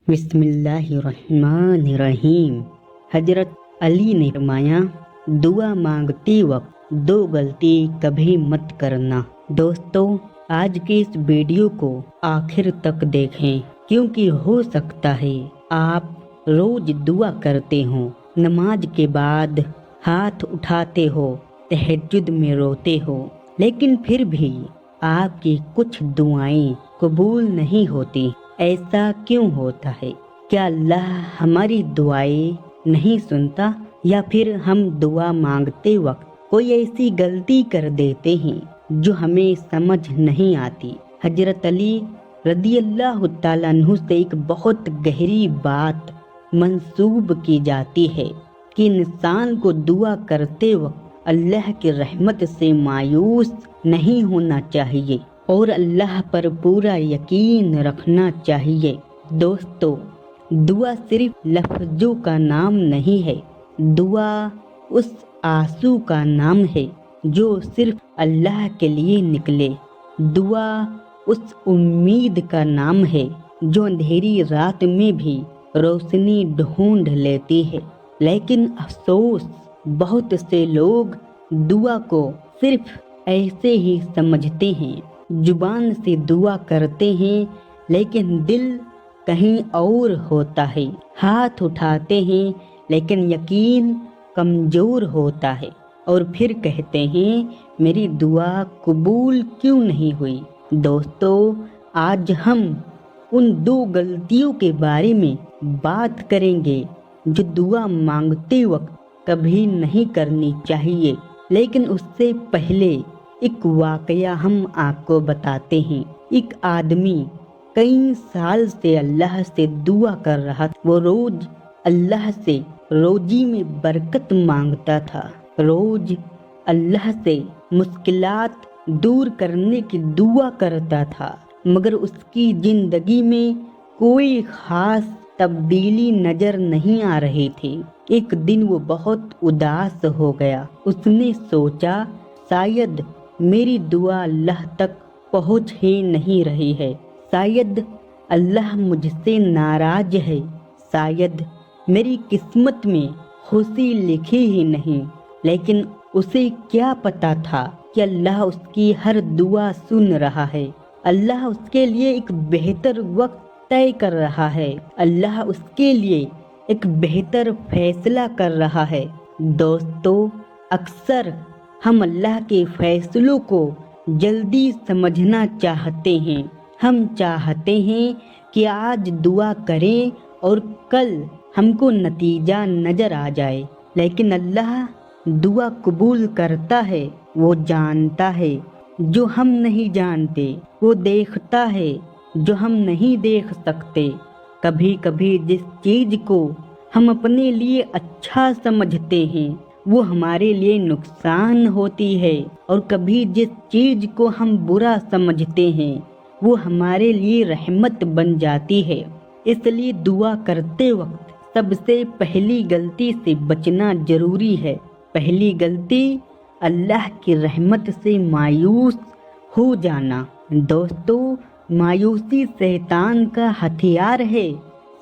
بسم اللہ الرحمن الرحیم۔ حضرت علی نے فرمایا، دعا مانگتے وقت دو غلطی کبھی مت کرنا۔ دوستو، آج کے اس ویڈیو کو آخر تک دیکھیں، کیونکہ ہو سکتا ہے آپ روز دعا کرتے ہوں، نماز کے بعد ہاتھ اٹھاتے ہو، تہجد میں روتے ہو، لیکن پھر بھی آپ کی کچھ دعائیں قبول نہیں ہوتی۔ ایسا کیوں ہوتا ہے؟ کیا اللہ ہماری دعائیں نہیں سنتا، یا پھر ہم دعا مانگتے وقت کوئی ایسی غلطی کر دیتے ہیں جو ہمیں سمجھ نہیں آتی؟ حضرت علی رضی اللہ تعالیٰ عنہ سے ایک بہت گہری بات منسوب کی جاتی ہے کہ انسان کو دعا کرتے وقت اللہ کی رحمت سے مایوس نہیں ہونا چاہیے اور اللہ پر پورا یقین رکھنا چاہیے۔ دوستو، دعا صرف لفظوں کا نام نہیں ہے، دعا اس آنسو کا نام ہے جو صرف اللہ کے لیے نکلے۔ دعا اس امید کا نام ہے جو اندھیری رات میں بھی روشنی ڈھونڈ لیتی ہے۔ لیکن افسوس، بہت سے لوگ دعا کو صرف ایسے ہی سمجھتے ہیں، زبان سے دعا کرتے ہیں لیکن دل کہیں اور ہوتا ہے، ہاتھ اٹھاتے ہیں لیکن یقین کمزور ہوتا ہے، اور پھر کہتے ہیں میری دعا قبول کیوں نہیں ہوئی۔ دوستو، آج ہم ان دو غلطیوں کے بارے میں بات کریں گے جو دعا مانگتے وقت کبھی نہیں کرنی چاہیے۔ لیکن اس سے پہلے ایک واقعہ ہم آپ کو بتاتے ہیں۔ ایک آدمی کئی سال سے اللہ سے دعا کر رہا تھا۔ وہ روز اللہ سے روزی میں برکت مانگتا تھا، روز اللہ سے مشکلات دور کرنے کی دعا کرتا تھا، مگر اس کی زندگی میں کوئی خاص تبدیلی نظر نہیں آ رہی تھی۔ ایک دن وہ بہت اداس ہو گیا۔ اس نے سوچا، شاید میری دعا اللہ تک پہنچ ہی نہیں رہی ہے، شاید اللہ مجھ سے ناراض ہے، شاید میری قسمت میں خوشی لکھی ہی نہیں۔ لیکن اسے کیا پتا تھا کہ اللہ اس کی ہر دعا سن رہا ہے، اللہ اس کے لیے ایک بہتر وقت طے کر رہا ہے، اللہ اس کے لیے ایک بہتر فیصلہ کر رہا ہے۔ دوستو، اکثر ہم اللہ کے فیصلوں کو جلدی سمجھنا چاہتے ہیں۔ ہم چاہتے ہیں کہ آج دعا کریں اور کل ہم کو نتیجہ نظر آ جائے، لیکن اللہ دعا قبول کرتا ہے۔ وہ جانتا ہے جو ہم نہیں جانتے، وہ دیکھتا ہے جو ہم نہیں دیکھ سکتے۔ کبھی کبھی جس چیز کو ہم اپنے لیے اچھا سمجھتے ہیں وہ ہمارے لیے نقصان ہوتی ہے، اور کبھی جس چیز کو ہم برا سمجھتے ہیں وہ ہمارے لیے رحمت بن جاتی ہے۔ اس لیے دعا کرتے وقت سب سے پہلی غلطی سے بچنا ضروری ہے۔ پہلی غلطی، اللہ کی رحمت سے مایوس ہو جانا۔ دوستو، مایوسی شیطان کا ہتھیار ہے۔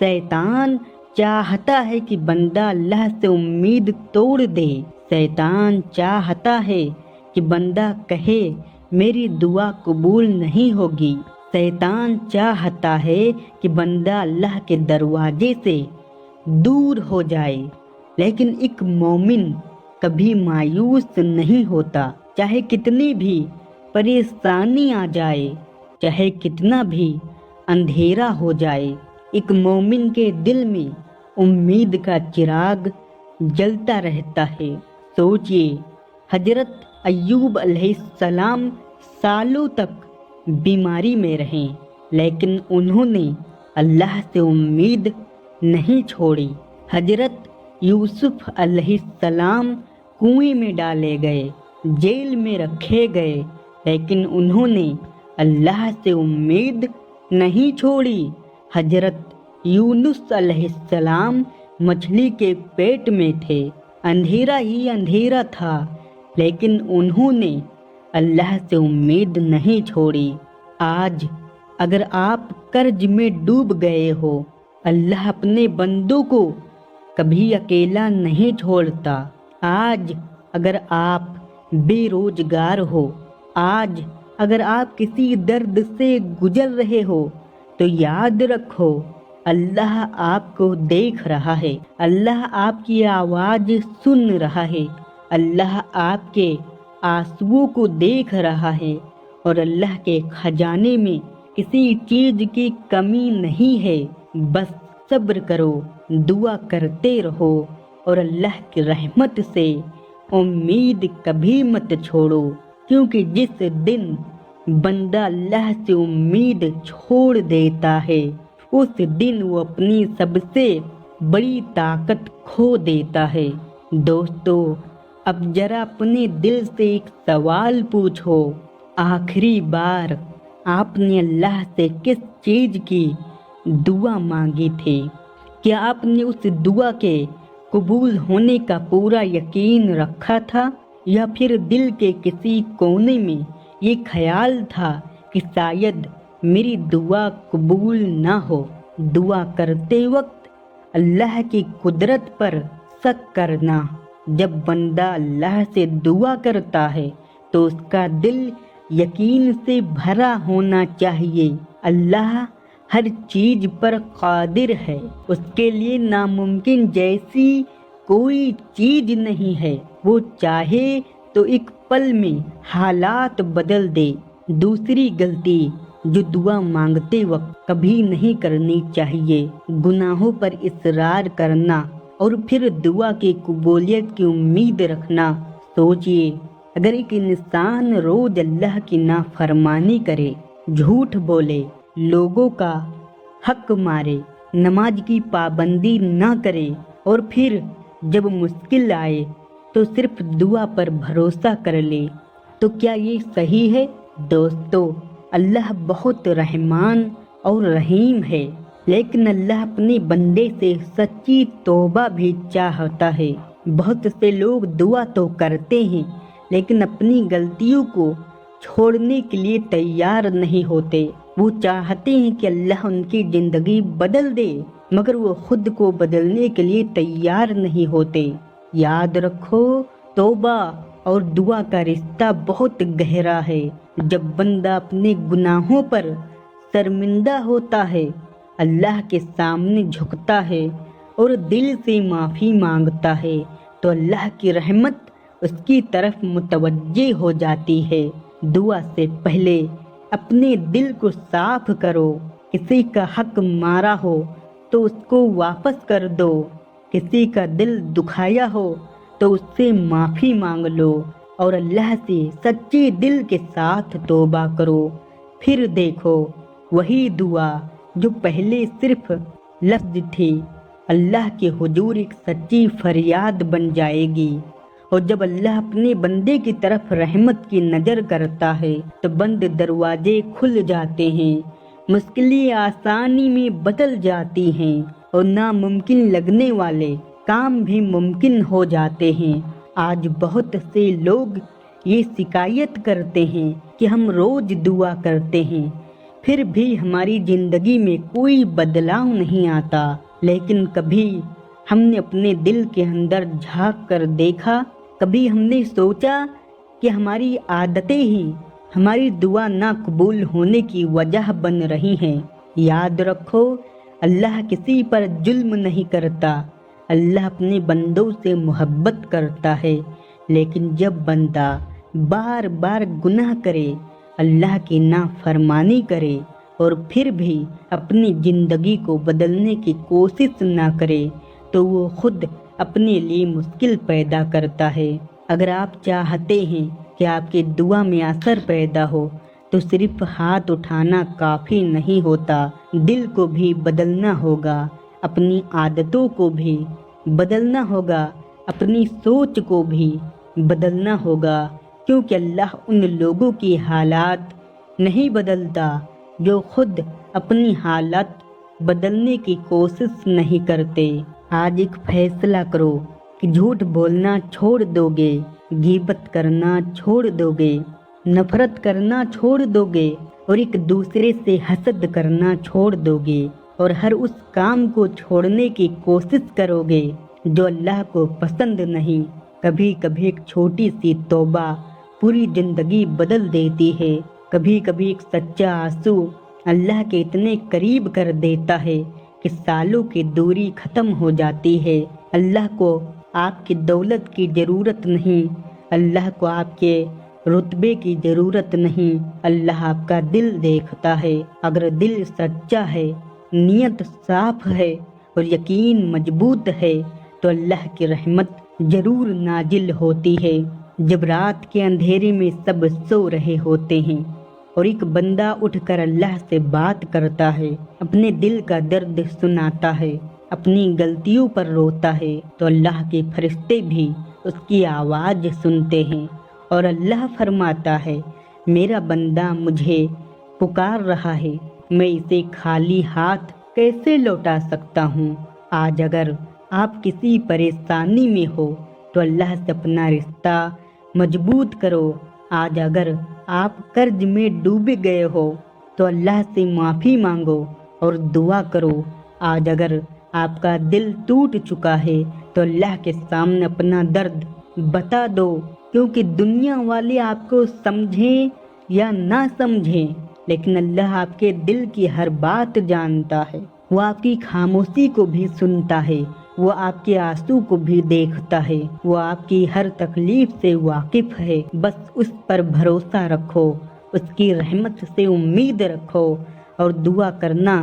شیطان چاہتا ہے کہ بندہ اللہ سے امید توڑ دے، شیطان چاہتا ہے کہ بندہ کہے میری دعا قبول نہیں ہوگی، شیطان چاہتا ہے کہ بندہ اللہ کے دروازے سے دور ہو جائے۔ لیکن ایک مومن کبھی مایوس نہیں ہوتا، چاہے کتنی بھی پریشانی آ جائے، چاہے کتنا بھی اندھیرا ہو جائے۔ ایک مومن کے دل میں امید کا چراغ جلتا رہتا ہے۔ سوچئے، حضرت ایوب علیہ السلام سالوں تک بیماری میں رہے، لیکن انہوں نے اللہ سے امید نہیں چھوڑی۔ حضرت یوسف علیہ السلام کنویں میں ڈالے گئے، جیل میں رکھے گئے، لیکن انہوں نے اللہ سے امید نہیں چھوڑی۔ حضرت یونس علیہ السلام مچھلی کے پیٹ میں تھے، اندھیرا ہی اندھیرا تھا، لیکن انہوں نے اللہ سے امید نہیں چھوڑی۔ آج اگر آپ قرض میں ڈوب گئے ہو، اللہ اپنے بندوں کو کبھی اکیلا نہیں چھوڑتا۔ آج اگر آپ بے روزگار ہو، آج اگر آپ کسی درد سے گزر رہے ہو، تو یاد رکھو اللہ آپ کو دیکھ رہا ہے، اللہ آپ کی آواز سن رہا ہے، اللہ آپ کے آنسوؤں کو دیکھ رہا ہے، اور اللہ کے خزانے میں کسی چیز کی کمی نہیں ہے۔ بس صبر کرو، دعا کرتے رہو، اور اللہ کی رحمت سے امید کبھی مت چھوڑو، کیونکہ جس دن بندہ اللہ سے امید چھوڑ دیتا ہے، اس دن وہ اپنی سب سے بڑی طاقت کھو دیتا ہے۔ دوستو، اب ذرا اپنے دل سے ایک سوال پوچھو، آخری بار آپ نے اللہ سے کس چیز کی دعا مانگی تھی؟ کیا آپ نے اس دعا کے قبول ہونے کا پورا یقین رکھا تھا، یا پھر دل کے کسی کونے میں یہ خیال تھا کہ شاید میری دعا قبول نہ ہو؟ دعا کرتے وقت اللہ کی قدرت پر شک کرنا۔ جب بندہ اللہ سے دعا کرتا ہے تو اس کا دل یقین سے بھرا ہونا چاہیے۔ اللہ ہر چیز پر قادر ہے، اس کے لیے ناممکن جیسی کوئی چیز نہیں ہے۔ وہ چاہے تو ایک پل میں حالات بدل دے۔ دوسری غلطی جو دعا مانگتے وقت کبھی نہیں کرنی چاہیے، گناہوں پر اصرار کرنا اور پھر دعا کی قبولیت کی امید رکھنا۔ سوچئے، اگر ایک انسان روز اللہ کی نافرمانی کرے، جھوٹ بولے، لوگوں کا حق مارے، نماز کی پابندی نہ کرے، اور پھر جب مشکل آئے تو صرف دعا پر بھروسہ کر لے، تو کیا یہ صحیح ہے؟ دوستو، اللہ بہت رحمان اور رحیم ہے، لیکن اللہ اپنے بندے سے سچی توبہ بھی چاہتا ہے۔ بہت سے لوگ دعا تو کرتے ہیں لیکن اپنی غلطیوں کو چھوڑنے کے لیے تیار نہیں ہوتے۔ وہ چاہتے ہیں کہ اللہ ان کی زندگی بدل دے، مگر وہ خود کو بدلنے کے لیے تیار نہیں ہوتے۔ یاد رکھو، توبہ اور دعا کا رشتہ بہت گہرا ہے۔ جب بندہ اپنے گناہوں پر شرمندہ ہوتا ہے، اللہ کے سامنے جھکتا ہے اور دل سے معافی مانگتا ہے، تو اللہ کی رحمت اس کی طرف متوجہ ہو جاتی ہے۔ دعا سے پہلے اپنے دل کو صاف کرو۔ کسی کا حق مارا ہو تو اس کو واپس کر دو، کسی کا دل دکھایا ہو تو اس سے معافی مانگ لو، اور اللہ سے سچے دل کے ساتھ توبہ کرو۔ پھر دیکھو، وہی دعا جو پہلے صرف لفظ تھی، اللہ کے حضور ایک سچی فریاد بن جائے گی۔ اور جب اللہ اپنے بندے کی طرف رحمت کی نظر کرتا ہے تو بند دروازے کھل جاتے ہیں، مشکلیں آسانی میں بدل جاتی ہیں، اور ناممکن لگنے والے کام بھی ممکن ہو جاتے ہیں۔ آج بہت سے لوگ یہ شکایت کرتے ہیں کہ ہم روز دعا کرتے ہیں، پھر بھی ہماری زندگی میں کوئی بدلاؤ نہیں آتا۔ لیکن کبھی ہم نے اپنے دل کے اندر جھانک کر دیکھا؟ کبھی ہم نے سوچا کہ ہماری عادتیں ہی ہماری دعا نہ قبول ہونے کی وجہ بن رہی ہیں؟ یاد رکھو، اللہ کسی پر ظلم نہیں کرتا، اللہ اپنے بندوں سے محبت کرتا ہے۔ لیکن جب بندہ بار بار گناہ کرے، اللہ کی نافرمانی کرے، اور پھر بھی اپنی زندگی کو بدلنے کی کوشش نہ کرے، تو وہ خود اپنے لیے مشکل پیدا کرتا ہے۔ اگر آپ چاہتے ہیں کہ آپ کی دعا میں اثر پیدا ہو تو صرف ہاتھ اٹھانا کافی نہیں ہوتا، دل کو بھی بدلنا ہوگا، اپنی عادتوں کو بھی بدلنا ہوگا، اپنی سوچ کو بھی بدلنا ہوگا، کیونکہ اللہ ان لوگوں کی حالات نہیں بدلتا جو خود اپنی حالت بدلنے کی کوشش نہیں کرتے۔ آج ایک فیصلہ کرو کہ جھوٹ بولنا چھوڑ دو گے، غیبت کرنا چھوڑ دو گے، نفرت کرنا چھوڑ دو گے، اور ایک دوسرے سے حسد کرنا چھوڑ دو گے، اور ہر اس کام کو چھوڑنے کی کوشش کرو گے جو اللہ کو پسند نہیں، کبھی کبھی ایک چھوٹی سی توبہ پوری زندگی بدل دیتی ہے۔ کبھی کبھی ایک سچا آنسو اللہ کے اتنے قریب کر دیتا ہے کہ سالوں کی دوری ختم ہو جاتی ہے۔ اللہ کو آپ کی دولت کی ضرورت نہیں، اللہ کو آپ کے رتبے کی ضرورت نہیں، اللہ آپ کا دل دیکھتا ہے۔ اگر دل سچا ہے، نیت صاف ہے اور یقین مضبوط ہے تو اللہ کی رحمت ضرور نازل ہوتی ہے۔ جب رات کے اندھیرے میں سب سو رہے ہوتے ہیں اور ایک بندہ اٹھ کر اللہ سے بات کرتا ہے، اپنے دل کا درد سناتا ہے، اپنی غلطیوں پر روتا ہے، تو اللہ کے فرشتے بھی اس کی آواز سنتے ہیں اور اللہ فرماتا ہے میرا بندہ مجھے پکار رہا ہے، میں اسے خالی ہاتھ کیسے لوٹا سکتا ہوں۔ آج اگر آپ کسی پریشانی میں ہو تو اللہ سے اپنا رشتہ مضبوط کرو۔ آج اگر آپ قرض میں ڈوبے گئے ہو تو اللہ سے معافی مانگو اور دعا کرو۔ آج اگر آپ کا دل ٹوٹ چکا ہے تو اللہ کے سامنے اپنا درد بتا دو، کیونکہ دنیا والے آپ کو سمجھیں یا نہ سمجھیں لیکن اللہ آپ کے دل کی ہر بات جانتا ہے۔ وہ آپ کی خاموشی کو بھی سنتا ہے، وہ آپ کے آنسو کو بھی دیکھتا ہے، وہ آپ کی ہر تکلیف سے واقف ہے۔ بس اس پر بھروسہ رکھو، اس کی رحمت سے امید رکھو اور دعا کرنا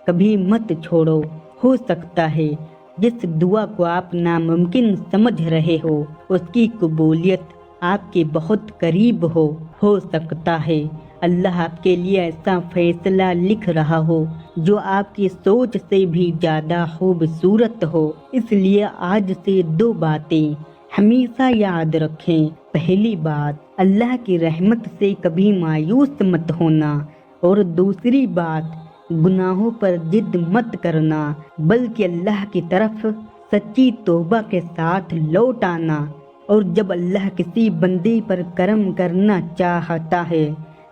کبھی مت چھوڑو۔ ہو سکتا ہے جس دعا کو آپ ناممکن سمجھ رہے ہو اس کی قبولیت آپ کے بہت قریب ہو سکتا ہے اللہ آپ کے لیے ایسا فیصلہ لکھ رہا ہو جو آپ کی سوچ سے بھی زیادہ خوبصورت ہو۔ اس لیے آج سے 2 باتیں ہمیشہ یاد رکھیں۔ پہلی بات، اللہ کی رحمت سے کبھی مایوس مت ہونا، اور دوسری بات، گناہوں پر ضد مت کرنا بلکہ اللہ کی طرف سچی توبہ کے ساتھ لوٹ آنا۔ اور جب اللہ کسی بندے پر کرم کرنا چاہتا ہے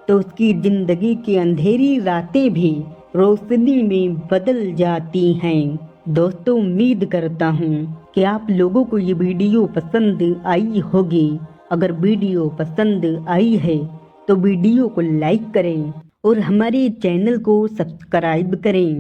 تو اس کی زندگی کی اندھیری راتیں بھی روشنی میں بدل جاتی ہیں۔ دوستو، امید کرتا ہوں کہ آپ لوگوں کو یہ ویڈیو پسند آئی ہوگی۔ اگر ویڈیو پسند آئی ہے تو ویڈیو کو لائک کریں اور ہمارے چینل کو سبسکرائب کریں۔